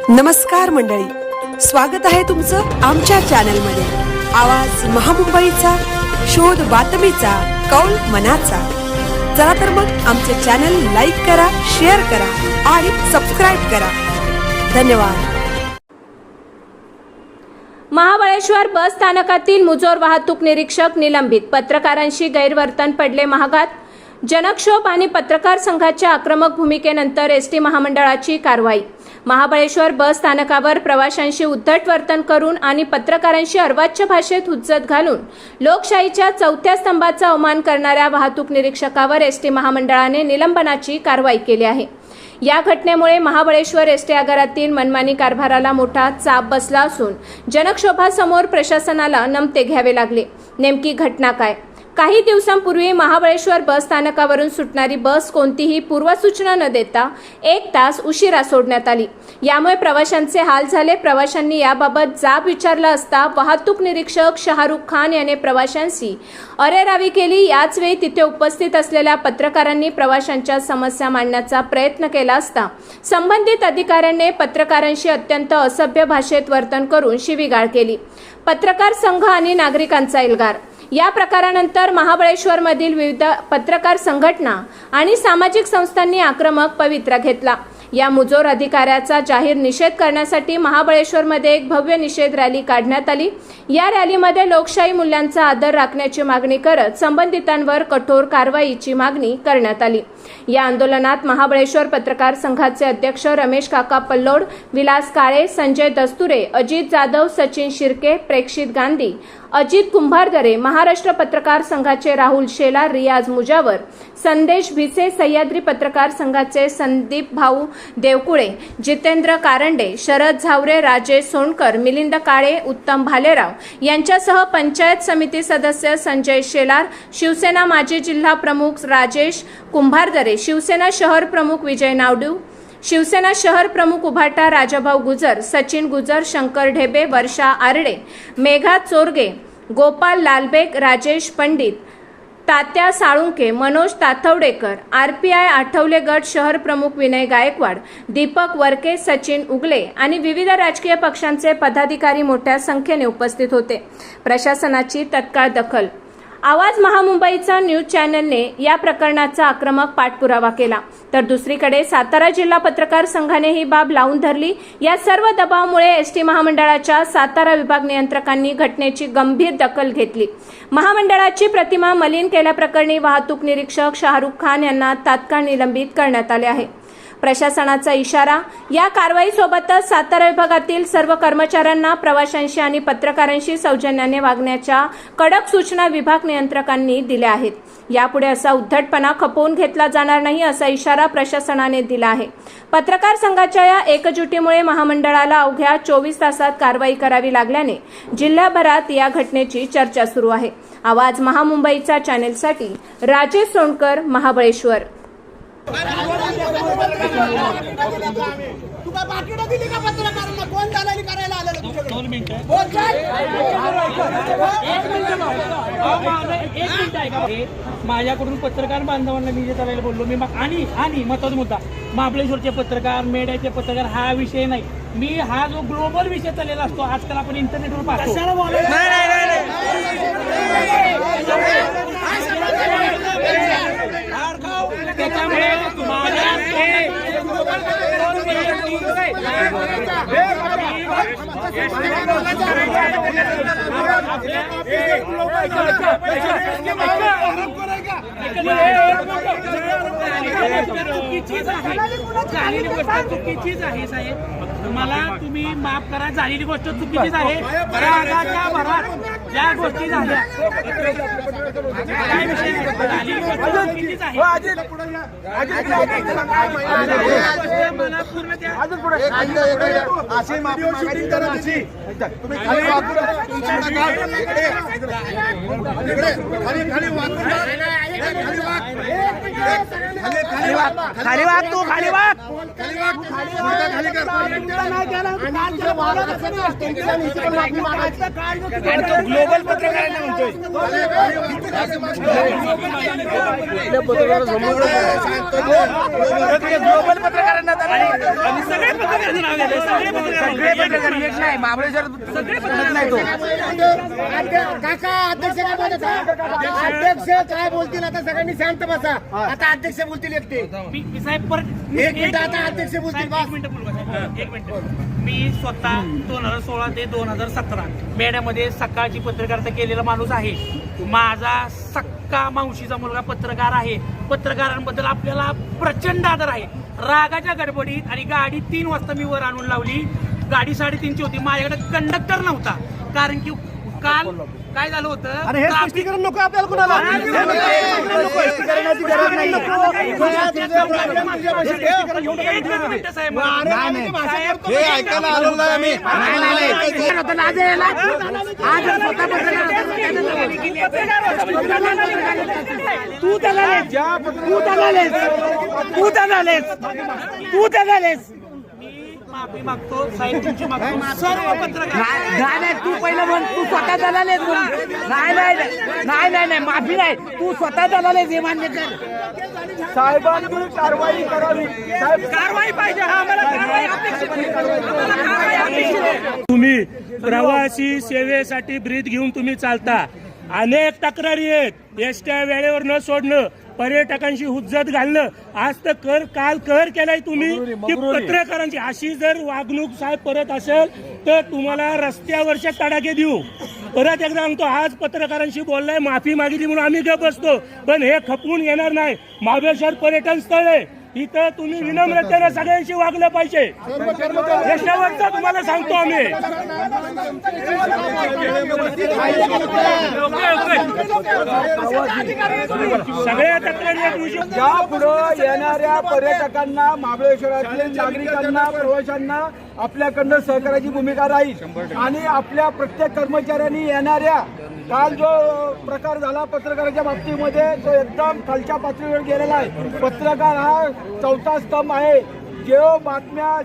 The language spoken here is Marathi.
नमस्कार मंडळी, स्वागत आहे तुमचं आमच्या चॅनलमध्ये। आवाज महामुंबईचा, शोध बातमीचा, कौल मनाचा। चला तर मग आमचे चॅनल लाईक करा, शेअर करा आणि सबस्क्राइब करा। धन्यवाद। महाबळेश्वर बस स्थानकातील मुजोर वाहतूक निरीक्षक निलंबित, पत्रकारांशी गैरवर्तन पडले महागात। जनक्षोभ आणि पत्रकार संघाच्या आक्रमक भूमिकेनंतर एसटी महामंडळाची कारवाई। महाबळेश्वर बस स्थानकावर प्रवाशांशी उद्धट वर्तन करून आणि पत्रकारांशी अर्वाच्य भाषेत हुज्जत घालून लोकशाहीच्या चौथ्या स्तंभाचा अवमान करणाऱ्या वाहतूक निरीक्षकावर एसटी महामंडळाने निलंबनाची कारवाई केली आहे। या घटनेमुळे महाबळेश्वर एसटी आगारातील मनमानी कारभाराला मोठा चाप बसला असून जनक्षोभासमोर प्रशासनाला नमते घ्यावे लागले। नेमकी घटना काय? काही दिवसांपूर्वी महाबळेश्वर बस स्थानकावरून सुटणारी बस कोणतीही पूर्वसूचना न देता 1 तास उशिरा सोडण्यात आली। यामुळे प्रवाशांचे हाल झाले। प्रवाशांनी याबाबत जाब विचारला असता वाहतूक निरीक्षक शाहरुख खान याने प्रवाशांशी अरेरावी केली। याच वेळी तिथे उपस्थित असलेल्या पत्रकारांनी प्रवाशांच्या समस्या मांडण्याचा प्रयत्न केला असता संबंधित अधिकाऱ्यांनी पत्रकारांशी अत्यंत असभ्य भाषेत वर्तन करून शिवीगाळ केली। पत्रकार संघ आणि नागरिकांचा एल्गार। या प्रकारानंतर महाबळेश्वरमधील विविध पत्रकार संघटना आणि सामाजिक संस्थांनी आक्रमक पवित्रा घेतला। या मुजोर अधिकाऱ्याचा जाहीर निषेध करण्यासाठी महाबळेश्वरमध्ये एक भव्य निषेध रॅली काढण्यात आली। या रॅलीमध्ये लोकशाही मूल्यांचा आदर राखण्याची मागणी करत संबंधितांवर कठोर कारवाईची मागणी करण्यात आली। या आंदोलनात महाबळेश्वर पत्रकार संघाचे अध्यक्ष रमेश काका पल्लोड, विलास काळे, संजय दस्तुरे, अजित जाधव, सचिन शिर्के, प्रेक्षित गांधी, अजित कुंभारदरे, महाराष्ट्र पत्रकार संघाचे राहुल शेलार, रियाज मुजावर, संदेश भिसे, सह्याद्री पत्रकार संघाचे संदीप भाऊ देवकुळे, जितेंद्र कारंडे, शरद झावरे, राजेश सोनकर, मिलिंद काळे, उत्तम भालेराव यांच्यासह पंचायत समिती सदस्य संजय शेलार, शिवसेना माजी जिल्हा प्रमुख राजेश कुंभारदरे, शिवसेना शहर प्रमुख विजय नावडू, शिवसेना शहर प्रमुख उभाटा राजाभाऊ गुजर, सचिन गुजर, शंकर ढेबे, वर्षा आरडे, मेघा चोरगे, गोपाल लालबेग, राजेश पंडित, तात्या साळुंके, मनोज ताथवडेकर, आरपीआय आठवले गट शहर प्रमुख विनय गायकवाड, दीपक वरके, सचिन उगले आणि विविध राजकीय पक्षांचे पदाधिकारी मोठ्या संख्येने उपस्थित होते। प्रशासनाची तत्काळ दखल। आवाज महामुंबईचा न्यूज चॅनलने या प्रकरणाचा आक्रमक पाठपुरावा केला, तर दुसरीकडे सातारा जिल्हा पत्रकार संघाने ही बाब लावून धरली। या सर्व दबावामुळे एसटी महामंडळाच्या सातारा विभाग नियंत्रकांनी घटनेची गंभीर दखल घेतली। महामंडळाची प्रतिमा मलिन केल्याप्रकरणी वाहतूक निरीक्षक शाहरुख खान यांना तात्काळ निलंबित करण्यात आले आहे। प्रशासनाचा इशारा। या कारवाईसोबतच सातारा विभागातील सर्व कर्मचाऱ्यांना प्रवाशांशी आणि पत्रकारांशी सौजन्याने वागण्याच्या कडक सूचना विभाग नियंत्रकांनी दिल्या आहेत। यापुढे असा उद्धटपणा खपवून घेतला जाणार नाही असा इशारा प्रशासनाने दिला आहे। पत्रकार संघाच्या या एकजुटीमुळे महामंडळाला अवघ्या 24 तासात कारवाई करावी लागल्याने जिल्हाभरात या घटनेची चर्चा सुरू आहे। आवाज महामुंबईचा चॅनेलसाठी राजेश सोनकर, महाबळेश्वर। तुका पाकिट दिली का पत्रकारांना? कोण दलाली करायला आलेलं तुझ्याकडे? 2 मिनिटं माझ्याकडून पत्रकार बांधवांना मी जे करायला बोललो मी आणि महत्वाचा मुद्दा, महाबळेश्वरचे पत्रकार, मेड्याचे पत्रकार हा विषय नाही। मी हा जो ग्लोबल विषय चाललेला असतो आजकाल आपण इंटरनेटवर पाहतो, त्याच्यामुळे चुकीचीच आहे साहेब, मला तुम्ही माफ करा, झालेली गोष्ट चुकीचीच आहे। रागाच्या भरात ज्या गोष्टी झाल्या काय विषय झालेली गोष्ट चुकीचीच आहे। मला पूर्ण खाली वाग, तू खाली वाग। ग्लोबल पत्रकारांना म्हणतोय ग्लोबल पत्रकारांना सगळे पत्रकारांचं नाव घेतलंय, सगळे पत्रकार नाही महाबळेश्वर सगळे पत्रकार नाही तो काका अध्यक्ष काय बोलत अध्यक्ष काय बोलतील आता सगळ्यांनी शांत बसा आता अध्यक्ष बोलतील एकटे मी साहेब परत एक मिनिट आता अध्यक्ष बोलतील साहेब, एक मिनिट बोलू का साहेब? एक मिनिट. मी स्वतः 2016 ते 2017 मेड्यामध्ये सकाळची पत्रकारिता केलेला माणूस आहे. माझा सक्का मावशीचा मुलगा पत्रकार आहे. पत्रकारांबद्दल आपल्याला प्रचंड आदर आहे. रागाच्या गडबडीत आणि गाडी 3 वाजता मी वर आणून लावली. गाडी 3:30ची होती. माझ्याकडे कंडक्टर नव्हता कारण की काल काय झालं होतं स्पष्टीकरण नको आपल्याला कुणाला हे ऐकायला आलो नाही आम्ही. मी माफी मागतो साहेब, तुमची मागतो सर्व पत्रकार. तू पहिलं म्हण तू स्वतः दलालेस नाही माफी नाही तू स्वतः दलालेस हे मान्य कर साहेबांनी कारवाई करावी कारवाई पाहिजे. हा आम्हाला कारवाई अपेक्षित आहे. आम्हाला कारवाई अपेक्षित आहे. तुम्ही प्रवासी सेवेसाठी ब्रीद घेऊन तुम्ही चालता. अनेक तक्रारी आहेत. एसट्या वेळेवर न सोडणं, पर्यटकांशी हुज्जत घालणं. आज तर काल कहर केलाय तुम्ही की पत्रकारांची अशी जर वागणूक साहेब परत असेल तर तुम्हाला रस्त्यावरच्या तडाखे देऊ. परत एकदा सांगतो, आज पत्रकारांशी बोललाय, माफी मागितली म्हणून आम्ही गप बसतो, पण हे खपवून येणार नाही. महाबळेश्वर पर्यटन स्थळ आहे, इथं तुम्ही विनम्रतेने सगळ्यांशी वागलं पाहिजे. रस्त्यावरचं तुम्हाला सांगतो आम्ही. सगळ्या तक्रारी यापुढे येणाऱ्या पर्यटकांना, महाबळेश्वरातील नागरिकांना, प्रवाशांना आपल्याकडनं सहकार्याची भूमिका राहील. आणि आपल्या प्रत्येक कर्मचाऱ्यांनी येणाऱ्या, काल जो प्रकार झाला पत्रकाराच्या बाबतीमध्ये तो एकदम खालच्या पातळीवर गेलेला आहे. पत्रकार हा 4था स्तंभ आहे. जे बातम्या